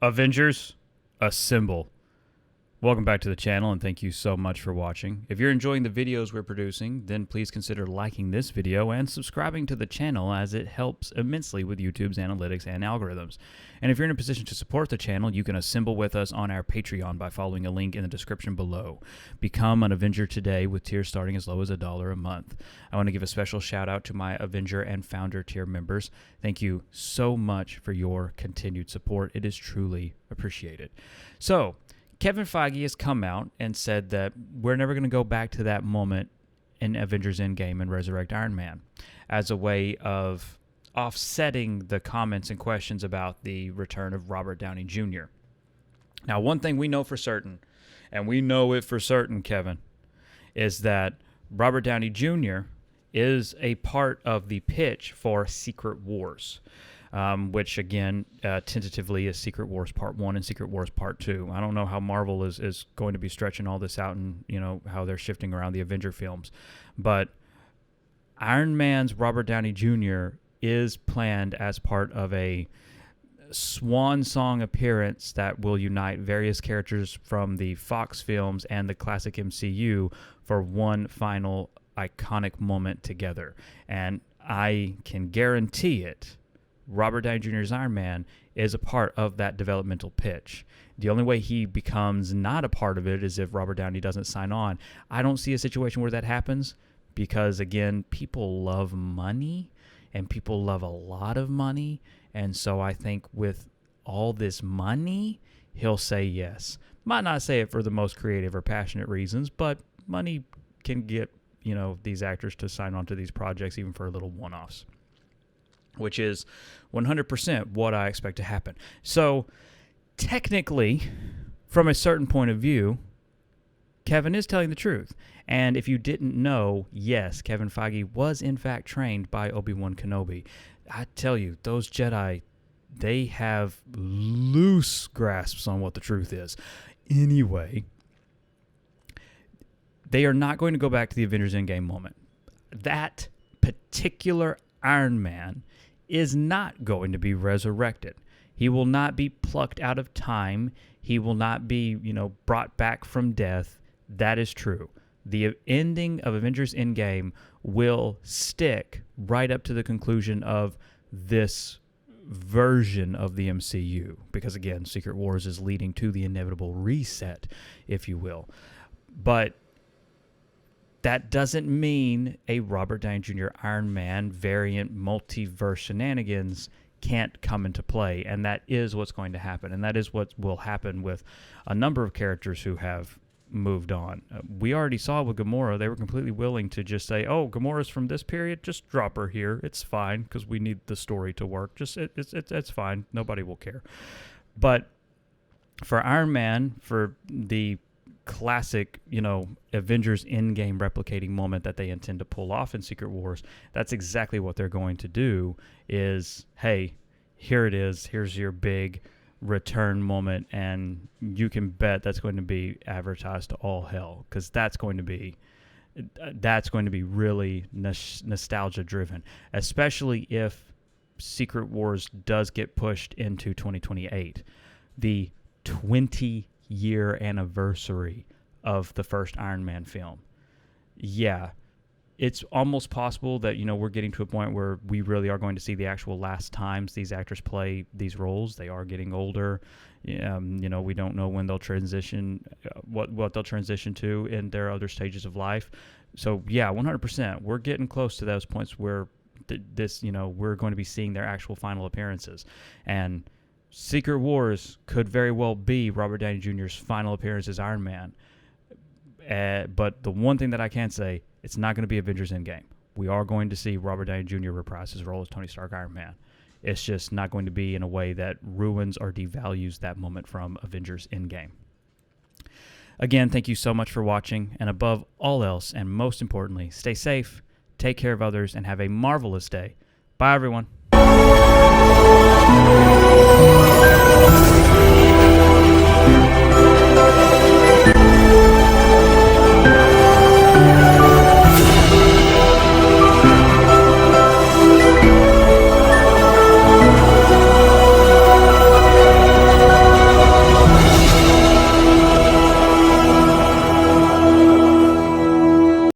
Avengers, assemble. Welcome back to the channel, and thank you so much for watching. If you're enjoying the videos we're producing, then please consider liking this video and subscribing to the channel, as it helps immensely with YouTube's analytics and algorithms. And if you're in a position to support the channel, you can assemble with us on our Patreon by following a link in the description below. Become an Avenger today with tiers starting as low as $1 a month. I want to give a special shout out to my Avenger and Founder tier members. Thank you so much for your continued support. It is truly appreciated. So, Kevin Feige has come out and said that we're never going to go back to that moment in Avengers Endgame and resurrect Iron Man as a way of offsetting the comments and questions about the return of Robert Downey Jr. Now, one thing we know for certain, and we know it for certain, Kevin, is that Robert Downey Jr. is a part of the pitch for Secret Wars. Which, again, tentatively is Secret Wars Part 1 and Secret Wars Part 2. I don't know how Marvel is going to be stretching all this out and, how they're shifting around the Avenger films. But Iron Man's Robert Downey Jr. is planned as part of a swan song appearance that will unite various characters from the Fox films and the classic MCU for one final iconic moment together. And I can guarantee it. Robert Downey Jr.'s Iron Man is a part of that developmental pitch. The only way he becomes not a part of it is if Robert Downey doesn't sign on. I don't see a situation where that happens because, again, people love money and people love a lot of money. And so I think with all this money, he'll say yes. Might not say it for the most creative or passionate reasons, but money can get, these actors to sign on to these projects even for little one-offs, which is 100% what I expect to happen. So, technically, from a certain point of view, Kevin is telling the truth. And if you didn't know, yes, Kevin Feige was in fact trained by Obi-Wan Kenobi. I tell you, those Jedi, they have loose grasps on what the truth is. Anyway, they are not going to go back to the Avengers Endgame moment. That particular Iron Man is not going to be resurrected. He will not be plucked out of time. He will not be, brought back from death. That is true. The ending of Avengers Endgame will stick right up to the conclusion of this version of the MCU. Because, again, Secret Wars is leading to the inevitable reset, if you will. But that doesn't mean a Robert Downey Jr. Iron Man variant multiverse shenanigans can't come into play, and that is what's going to happen, and that is what will happen with a number of characters who have moved on. We already saw with Gamora, they were completely willing to just say, oh, Gamora's from this period, just drop her here. It's fine, because we need the story to work. It's fine. Nobody will care. But for Iron Man, for the classic, Avengers Endgame replicating moment that they intend to pull off in Secret Wars, that's exactly what they're going to do is, hey, here it is. Here's your big return moment, and you can bet that's going to be advertised to all hell, because that's going to be really nostalgia driven, especially if Secret Wars does get pushed into 2028. The 20-year anniversary of the first Iron Man film. Yeah, it's almost possible that, we're getting to a point where we really are going to see the actual last times these actors play these roles. They are getting older. We don't know when they'll transition, what they'll transition to in their other stages of life. So, yeah, 100%. We're getting close to those points where we're going to be seeing their actual final appearances. And Secret Wars could very well be Robert Downey Jr.'s final appearance as Iron Man. But the one thing that I can say, it's not going to be Avengers Endgame. We are going to see Robert Downey Jr. reprise his role as Tony Stark Iron Man. It's just not going to be in a way that ruins or devalues that moment from Avengers Endgame. Again, thank you so much for watching. And above all else, and most importantly, stay safe, take care of others, and have a marvelous day. Bye, everyone.